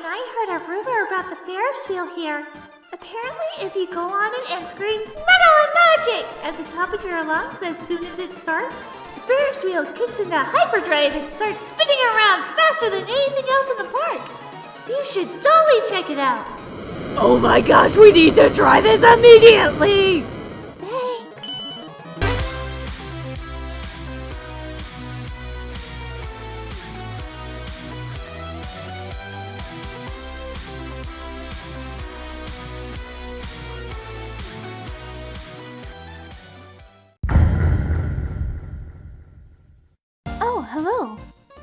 and I heard a rumor about the Ferris wheel here. Apparently, if you go on it and scream "Metal and Magic" at the top of your lungs as soon as it starts, the Ferris wheel kicks into hyperdrive and starts spinning around faster than anything else in the park. You should totally check it out. Oh my gosh, we need to try this immediately! Thanks. Oh, hello.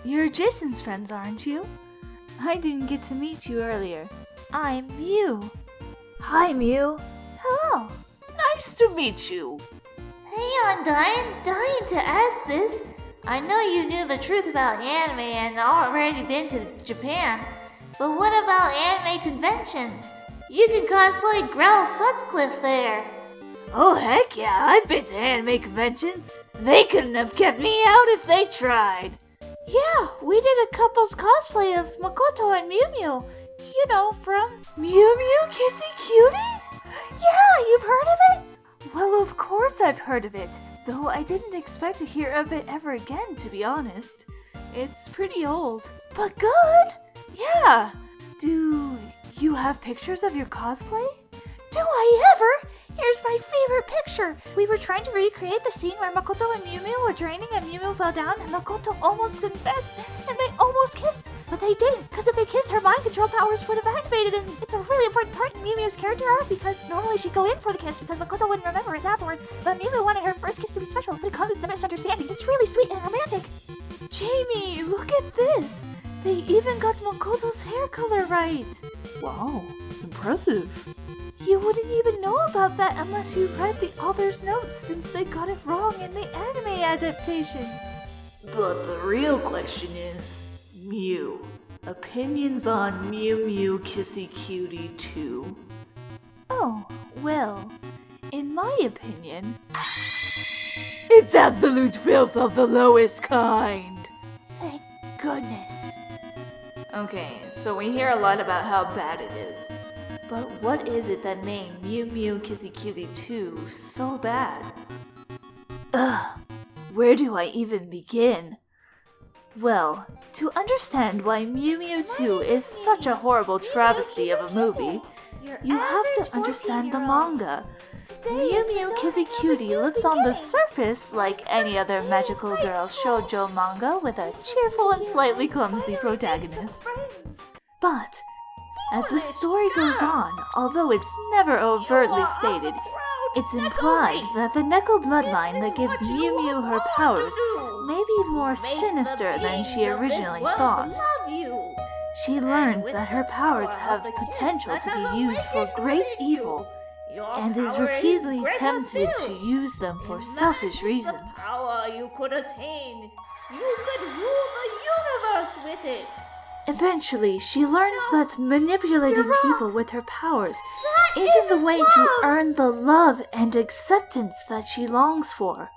You're Jason's friends, aren't you? I didn't get to meet you earlier. I'm Mew. Hi, Mew. Hello. Nice to meet you. Hey, I'm dying to ask this. I know you knew the truth about anime and already been to Japan, but what about anime conventions? You can cosplay Grell Sutcliffe there. Oh heck yeah, I've been to anime conventions. They couldn't have kept me out if they tried. Yeah, we did a couple's cosplay of Makoto and Mew Mew. You know, from Mew Mew Kissy Cutie? Yeah, you've heard of it? Well, of course I've heard of it, though I didn't expect to hear of it ever again, to be honest. It's pretty old. But good! Yeah! Do you have pictures of your cosplay? Do I ever? Here's my favorite picture. We were trying to recreate the scene where Makoto and Mew Mew were draining and Mew Mew fell down and Makoto almost confessed and they almost kissed. But they didn't, because if they kissed, her mind control powers would have activated, and it's a really important part in Mew Mew's character arc because normally she'd go in for the kiss because Makoto wouldn't remember it afterwards, but Mew Mew wanted her first kiss to be special, but it causes some misunderstanding. It's really sweet and romantic. Jamie, look at this. They even got Makoto's hair color right. Wow, impressive. You wouldn't even know about that unless you read the author's notes, since they got it wrong in the anime adaptation. But the real question is, Mew, opinions on Mew Mew Kissy Cutie 2? Oh, well, in my opinion, it's absolute filth of the lowest kind. Thank goodness. Okay, so we hear a lot about how bad it is. But what is it that made Mew Mew Kissy Cutie 2 so bad? Where do I even begin? Well, to understand why Mew Mew 2 is such a horrible travesty of a movie, you have to understand the manga. Mew Mew Kissy Cutie looks on the surface like any other magical girl shoujo manga with a cheerful and slightly clumsy protagonist. But as the story goes on, although it's never overtly stated, it's implied that the Neko bloodline that gives Mew Mew her powers may be more sinister than she originally thought. She learns that her powers have the potential to be used for great evil, and is repeatedly tempted to use them for selfish reasons. You could attain. You could rule the universe with it. Eventually, she learns that manipulating people with her powers isn't the way to earn the love and acceptance that she longs for.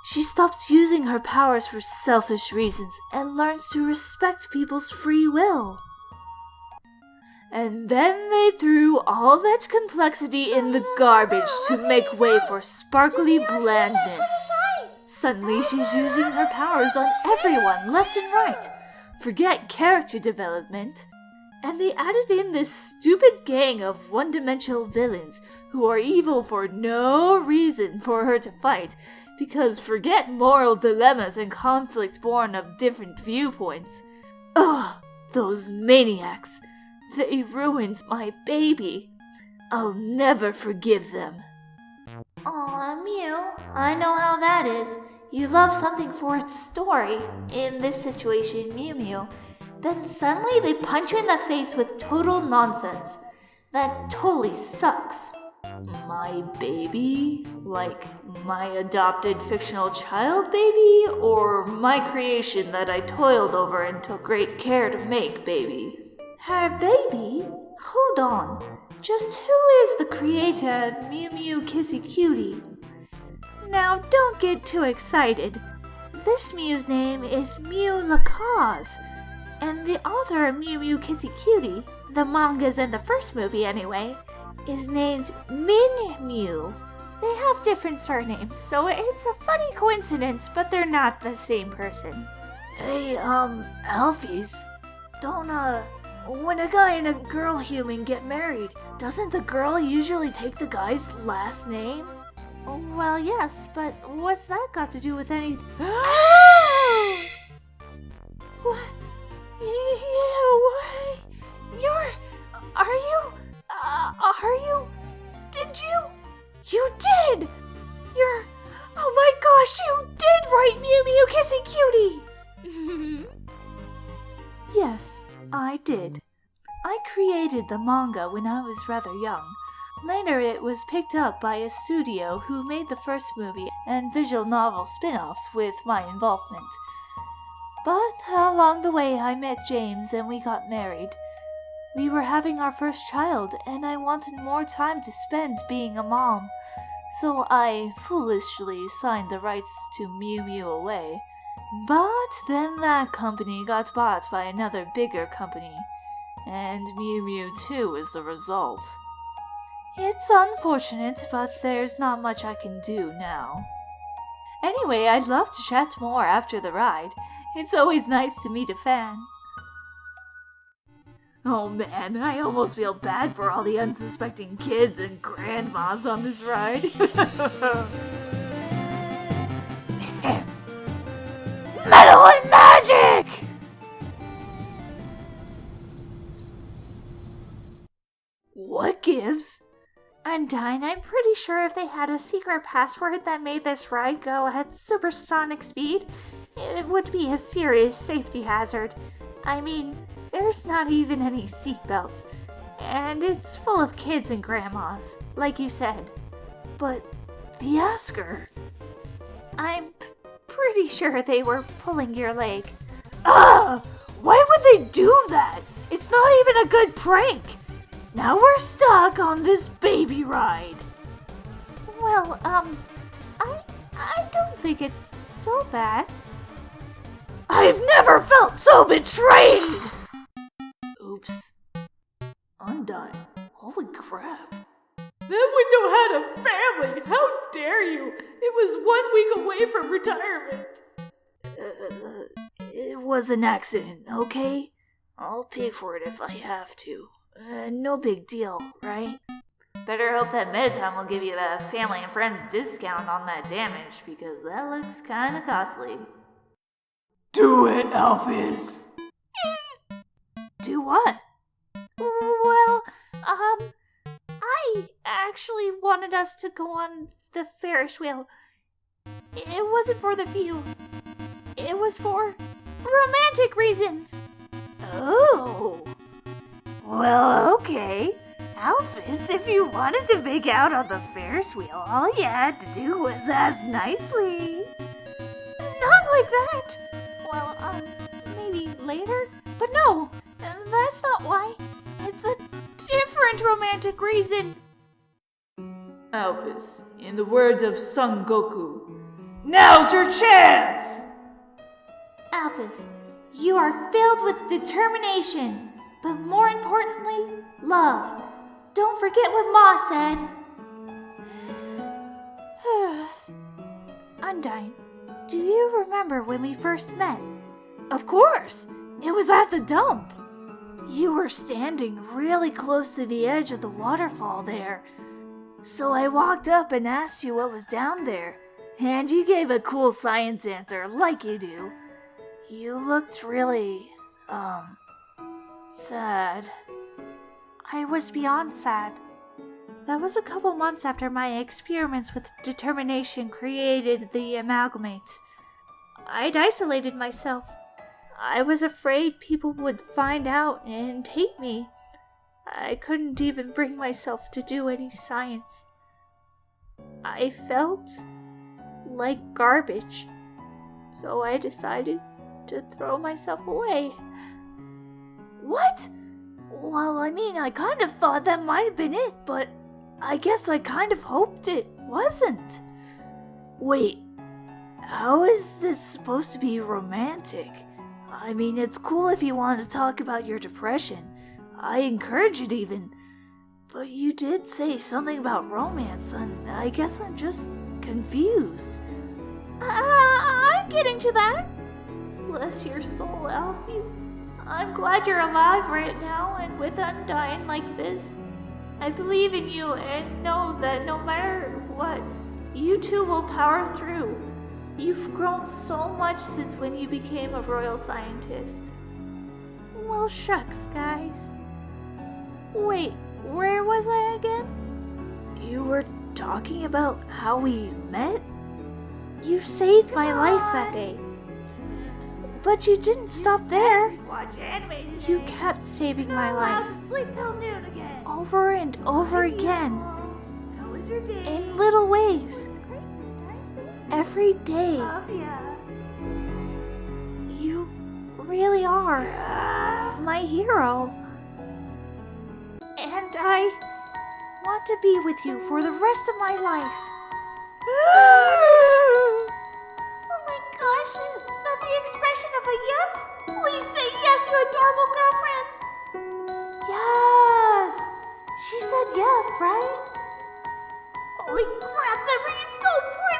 She stops using her powers for selfish reasons and learns to respect people's free will. And then they threw all that complexity in the garbage to make way for sparkly blandness. Suddenly, she's using her powers on everyone, left and right. Forget character development. And they added in this stupid gang of one-dimensional villains who are evil for no reason for her to fight, because forget moral dilemmas and conflict born of different viewpoints. Ugh, those maniacs. They ruined my baby. I'll never forgive them. Aw, Mew, I know how that is. You love something for its story. In this situation, Mew Mew. Then suddenly they punch you in the face with total nonsense. That totally sucks. My baby? Like my adopted fictional child baby? Or my creation that I toiled over and took great care to make baby? Her baby? Hold on. Just who is the creator of Mew Mew Kissy Cutie? Now, don't get too excited. This Mew's name is Mew Lacause, And the author of Mew Mew Kissy Cutie, the manga's in the first movie anyway, is named Min Mew. They have different surnames, so it's a funny coincidence, but they're not the same person. Hey, Alphys, don't, when a guy and a girl human get married, doesn't the girl usually take the guy's last name? Well, yes, but what's that got to do with anything? What? Yeah, what? Did you? You did! Oh my gosh, you did write Mew Mew Kissy Cutie! Yes, I did. I created the manga when I was rather young. Later it was picked up by a studio who made the first movie and visual novel spin-offs with my involvement. But along the way I met James and we got married. We were having our first child and I wanted more time to spend being a mom, so I foolishly signed the rights to Mew Mew away. But then that company got bought by another bigger company, and Mew Mew 2 is the result. It's unfortunate, but there's not much I can do now. Anyway, I'd love to chat more after the ride. It's always nice to meet a fan. Oh man, I almost feel bad for all the unsuspecting kids and grandmas on this ride. Metal and magic! What gives? Undyne, I'm pretty sure if they had a secret password that made this ride go at supersonic speed, it would be a serious safety hazard. I mean, there's not even any seatbelts, and it's full of kids and grandmas, like you said. But the Asker... I'm pretty sure they were pulling your leg. Why would they do that? It's not even a good prank. Now we're stuck on this baby ride. Well, I don't think it's so bad. I've never felt so betrayed! Oops. Undyne. Holy crap. That window had a family! How dare you! It was 1 week away from retirement! It was an accident, okay? I'll pay for it if I have to. No big deal, right? Better hope that Medtime will give you a family and friends discount on that damage, because that looks kinda costly. Do it, Alphys! Do what? Well, I actually wanted us to go on the Ferris wheel. It wasn't for the view. It was for romantic reasons. Oh. Well, okay. Alphys, if you wanted to make out on the Ferris wheel, all you had to do was ask nicely. Not like that. Well, maybe later? But no, that's not why. It's a different romantic reason. Alphys, in the words of Son Goku, now's your chance! Alphys, you are filled with determination, but more importantly, love. Don't forget what Ma said. Undyne, do you remember when we first met? Of course! It was at the dump. You were standing really close to the edge of the waterfall there. So I walked up and asked you what was down there. And you gave a cool science answer, like you do. You looked really, sad. I was beyond sad. That was a couple months after my experiments with determination created the amalgamate. I'd isolated myself. I was afraid people would find out and hate me. I couldn't even bring myself to do any science. I felt like garbage, so I decided to throw myself away. What? Well, I mean, I kind of thought that might have been it, but I guess I kind of hoped it wasn't. Wait, how is this supposed to be romantic? I mean, it's cool if you want to talk about your depression. I encourage it even. But you did say something about romance, and I guess I'm just confused. I'm getting to that. Bless your soul, Alphys. I'm glad you're alive right now and with Undyne like this. I believe in you and know that no matter what, you two will power through. You've grown so much since when you became a royal scientist. Well, shucks, guys. Wait, where was I again? You were talking about how we met? You saved my life that day. But you didn't stop there. Watch anime today. You kept saving my life. Sleep till noon again. Over and over again. How was your day? In little ways. Every day. Love ya. You really are my hero. And I want to be with you for the rest of my life. Oh my gosh, is that the expression of a yes? Please say yes, you adorable girlfriends. Yes. She said yes, right? Holy crap, that ring is so pretty.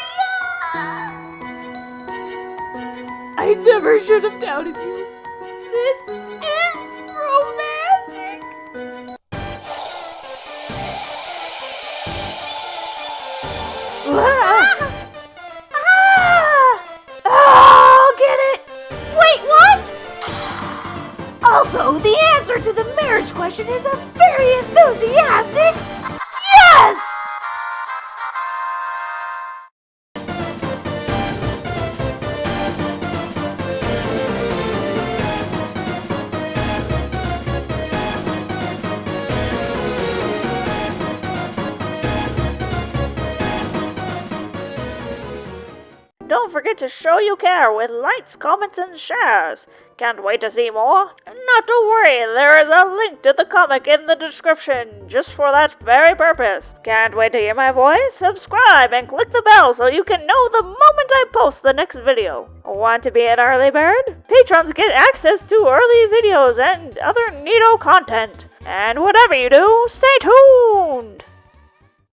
I never should have doubted you. This is romantic. I'll get it. Wait, what? Also, the answer to the marriage question is a very enthusiastic yes! Don't forget to show you care with likes, comments, and shares. Can't wait to see more? Not to worry, there is a link to the comic in the description, just for that very purpose. Can't wait to hear my voice? Subscribe and click the bell so you can know the moment I post the next video. Want to be an early bird? Patrons get access to early videos and other neato content. And whatever you do, stay tuned!